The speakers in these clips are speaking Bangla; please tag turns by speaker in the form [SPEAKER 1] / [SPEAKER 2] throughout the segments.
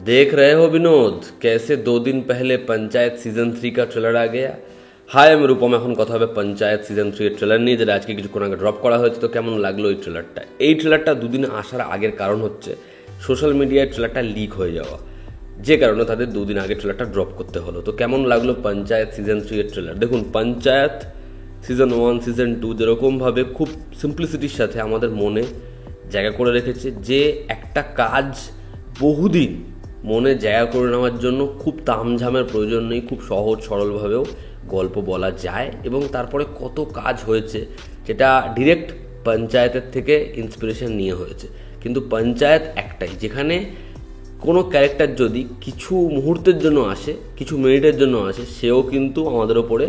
[SPEAKER 1] देख रहे हो विनोद कैसे 2 दिन पहले पंचायत सीजन 3 का ट्रेलर आ गया। হাই আমি রূপম, এখন কথা হবে পঞ্চায়েত সিজন 3 এর ট্রেলার নিয়ে, যেটা আজকে কিছুক্ষণ আগে ড্রপ করা হয়েছে। তো কেমন লাগলো এই ট্রেলারটা? এই ট্রেলারটা 2 দিন আসার আগের কারণ হচ্ছে সোশ্যাল মিডিয়ায় ট্রেলারটা লিক হয়ে যাওয়া, যে কারণে তাদের 2 দিন আগে ট্রেলারটা ড্রপ করতে হলো। তো কেমন লাগলো পঞ্চায়েত সিজন 3 এর ট্রেলার? দেখুন, পঞ্চায়েত সিজন 1 সিজন 2 যেরকমভাবে খুব সিম্পলিসিটির সাথে আমাদের মনে জায়গা করে রেখেছে, যে একটা কাজ বহুদিন মনে জায়গা করে নেওয়ার জন্য খুব তামঝামের প্রয়োজন নেই, খুব সহজ সরলভাবেও গল্প বলা যায়। এবং তারপরে কত কাজ হয়েছে যেটা ডিরেক্ট পঞ্চায়েতের থেকে ইন্সপিরেশন নিয়ে হয়েছে। কিন্তু পঞ্চায়েত একটাই, যেখানে কোনো ক্যারেক্টার যদি কিছু মুহূর্তের জন্য আসে, কিছু মিনিটের জন্য আসে, সেও কিন্তু আমাদের ওপরে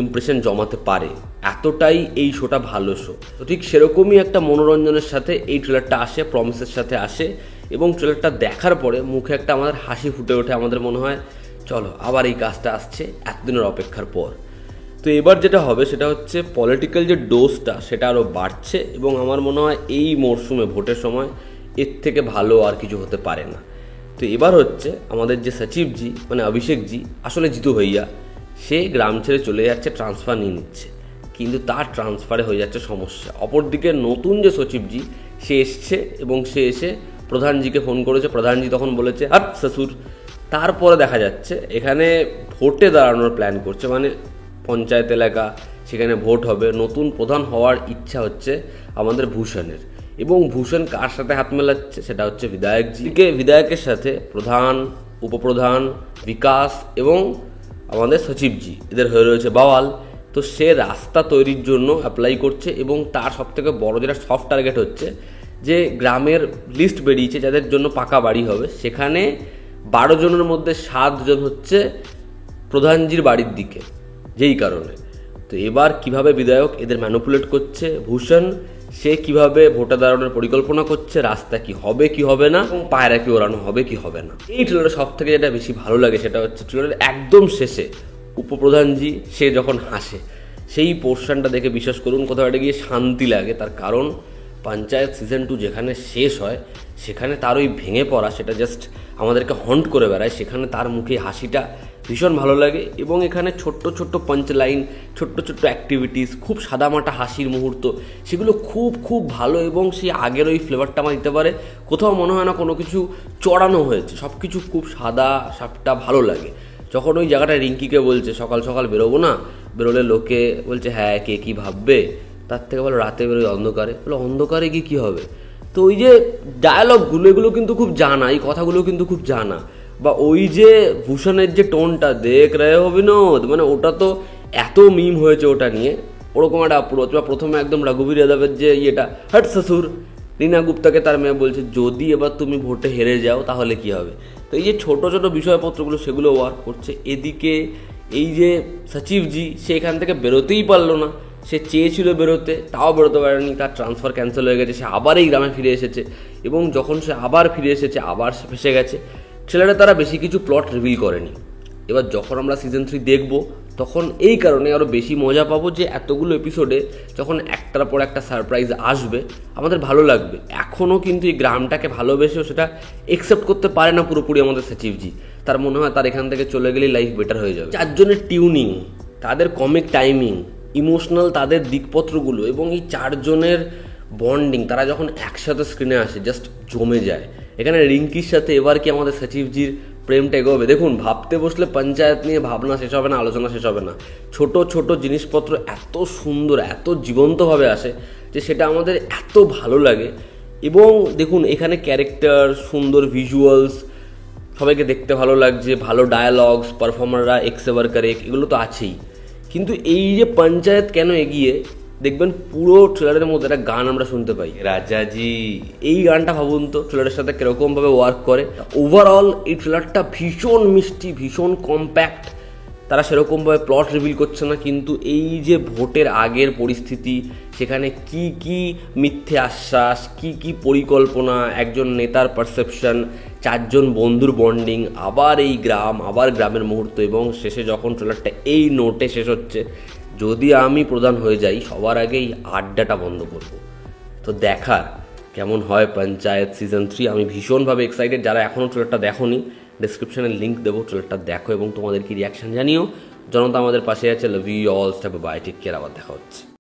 [SPEAKER 1] ইমপ্রেশন জমাতে পারে। এতটাই এই শোটা ভালো শো। তো ঠিক সেরকমই একটা মনোরঞ্জনের সাথে এই ট্রেলারটা আসে, প্রমিসের সাথে আসে। এবং ট্রেলারটা দেখার পরে মুখে একটা আমাদের হাসি ফুটে ওঠে, আমাদের মনে হয় চলো আবার এই কাজটা আসছে এতদিনের অপেক্ষার পর। তো এবার যেটা হবে সেটা হচ্ছে পলিটিক্যাল যে ডোজটা সেটা আরও বাড়ছে, এবং আমার মনে হয় এই মরশুমে ভোটের সময় এর থেকে ভালো আর কিছু হতে পারে না। তো এবার হচ্ছে আমাদের যে সচিবজি মানে অভিষেকজি, আসলে জিতু ভাইয়া, সে গ্রাম ছেড়ে চলে যাচ্ছে, ট্রান্সফার নিয়ে নিচ্ছে, কিন্তু তার ট্রান্সফারে হয়ে যাচ্ছে সমস্যা। অপরদিকে নতুন যে সচিবজি সে এসছে, এবং সে এসে প্রধানজিকে ফোন করেছে। প্রধানজি তখন বলেছে আর শ্বশুর। তারপরে দেখা যাচ্ছে এখানে ভোটে দাঁড়ানোর প্ল্যান করছে, মানে পঞ্চায়েত এলাকা, সেখানে ভোট হবে। নতুন প্রধান হওয়ার ইচ্ছা হচ্ছে আমাদের ভূষণের, এবং ভূষণ কার সাথে হাত মেলাচ্ছে সেটা হচ্ছে বিধায়কজিকে। বিধায়কের সাথে প্রধান, উপপ্রধান, বিকাশ এবং আমাদের সচিবজি, এদের হয়ে রয়েছে বাওয়াল। তো সে রাস্তা তৈরির জন্য অ্যাপ্লাই করছে, এবং তার সবথেকে বড় যেটা সফট টার্গেট হচ্ছে যে গ্রামের লিস্ট বেরিয়েছে যাদের জন্য পাকা বাড়ি হবে, সেখানে 12 জনের মধ্যে 7 জন হচ্ছে প্রধানজির বাড়ির দিকে, যেই কারণে। তো এবার কিভাবে বিধায়ক এদের ম্যানিপুলেট করছে, ভূষণ সে কিভাবে ভোটে দাঁড়ানোর পরিকল্পনা করছে, রাস্তা কি হবে কি হবে না, এবং পায়রা কি ওড়ানো হবে কি হবে না। এই ট্রেলারের সব থেকে যেটা বেশি ভালো লাগে সেটা হচ্ছে ট্রেলারের একদম শেষে উপপ্রধানজি সে যখন হাসে, সেই পোর্শনটা দেখে বিশ্বাস করুন কোথাও একটা গিয়ে শান্তি লাগে। তার কারণ পঞ্চায়েত সিজন 2 যেখানে শেষ হয়, সেখানে তার ওই ভেঙে পড়া সেটা জাস্ট আমাদেরকে হন্ট করে বেড়ায়, সেখানে তার মুখে হাসিটা ভীষণ ভালো লাগে। এবং এখানে ছোট্ট ছোট্ট পাঞ্চ লাইন, ছোট্ট ছোট্ট অ্যাক্টিভিটিস, খুব সাদামাটা হাসির মুহূর্ত, সেগুলো খুব খুব ভালো। এবং সেই আগের ওই ফ্লেভারটা আমার দিতে পারে। কোথাও মনে হয় না কোনো কিছু চড়ানো হয়েছে, সব কিছু খুব সাদা সাপটা ভালো লাগে। যখন ওই জায়গাটা রিঙ্কিকে বলছে সকাল সকাল বেরোবো না, বেরোলে লোকে বলছে হ্যাঁ কে কী ভাববে, তার থেকে বলো রাতে বেরোয় অন্ধকারে, বলো অন্ধকারে গিয়ে কী হবে। তো ওই যে ডায়ালগগুলো, এগুলো কিন্তু খুব জানা, এই কথাগুলো কিন্তু খুব জানা। বা ওই যে ভূষণের যে টোনটা, দেখ রে বিনোদ, মানে ওটা তো এত মিম হয়েছে ওটা নিয়ে। ওরকম একটা অ্যাপ্রোচ। বা প্রথমে একদম রঘুবীর যাদবের যে ইয়েটা, হট শ্বশুর, রীনা গুপ্তাকে তার মেয়ে বলছে যদি এবার তুমি ভোটে হেরে যাও তাহলে কি হবে। তো এই যে ছোট ছোট বিষয়পত্রগুলো সেগুলো ওয়ার্ক করছে। এদিকে এই যে সচিবজি, সে এখান থেকে বেরোতেই পারলো না, সে চেয়েছিল বেরোতে, তাও বেরোতে পারেনি, তার ট্রান্সফার ক্যান্সেল হয়ে গেছে, সে আবার এই গ্রামে ফিরে এসেছে। এবং যখন সে আবার ফিরে এসেছে, আবার সে ফেসে গেছে। ছেলেরা তারা বেশি কিছু প্লট রিভিল করেনি। এবার যখন আমরা সিজন 3 দেখব, তখন এই কারণে আরও বেশি মজা পাবো যে এতগুলো এপিসোডে যখন একটার পর একটা সারপ্রাইজ আসবে, আমাদের ভালো লাগবে। এখনও কিন্তু এই গ্রামটাকে ভালোবেসেও সেটা একসেপ্ট করতে পারে না পুরোপুরি আমাদের সচিবজি। তার মনে হয় তার এখান থেকে চলে গেলেই লাইফ বেটার হয়ে যাবে। 4 জনের টিউনিং, তাদের কমিক টাইমিং, ইমোশনাল তাদের দিকপত্রগুলো, এবং এই 4 জনের বন্ডিং, তারা যখন একসাথে স্ক্রিনে আসে জাস্ট জমে যায়। এখানে রিঙ্কির সাথে এবার কি আমাদের সচিবজির প্রেমটা এগোবে? দেখুন, ভাবতে বসলে পঞ্চায়েত নিয়ে ভাবনা শেষ হবে না, আলোচনা শেষ হবে না। ছোট ছোট জিনিসপত্র এত সুন্দর, এত জীবন্তভাবে আসে যে সেটা আমাদের এত ভালো লাগে। এবং দেখুন, এখানে ক্যারেক্টার, সুন্দর ভিজুয়ালস, সবাইকে দেখতে ভালো লাগছে, ভালো ডায়ালগস, পারফর্মাররা এক্সেভার করে, এগুলো তো আছেই। কিন্তু এই যে পঞ্চায়েত কেন এগিয়ে, দেখবেন পুরো ট্রেলারের মধ্যে একটা গান আমরা শুনতে পাই, রাজাজি। এই গানটা ভাবুন তো ট্রেলারের সাথে কিরকমভাবে ওয়ার্ক করে। ওভারঅল এই ট্রেলারটা ভীষণ মিষ্টি, ভীষণ কম্প্যাক্ট। তারা সেরকমভাবে প্লট রিভিল করছে না, কিন্তু এই যে ভোটের আগের পরিস্থিতি, সেখানে কি কি মিথ্যে আশ্বাস, কি কি পরিকল্পনা, একজন নেতার পারসেপশন, 4 জন বন্ধুর বন্ডিং, আবার এই গ্রাম, আবার গ্রামের মুহূর্ত, এবং শেষে যখন ট্রেলারটা এই নোটে শেষ হচ্ছে, যদি আমি প্রধান হয়ে যাই সবার আগেই আড্ডাটা বন্ধ করব। তো দেখার কেমন হয় পঞ্চায়েত সিজন 3। আমি ভীষণভাবে এক্সাইটেড। যারা এখনও ট্রেলারটা দেখোনি, ডিসক্রিপশনে লিঙ্ক দেবো, ট্রেলারটা দেখো এবং তোমাদের কি রিয়াকশন জানিও। জনতা আমাদের পাশে আছে। Love you all, step by, take care, আবার দেখা হচ্ছে।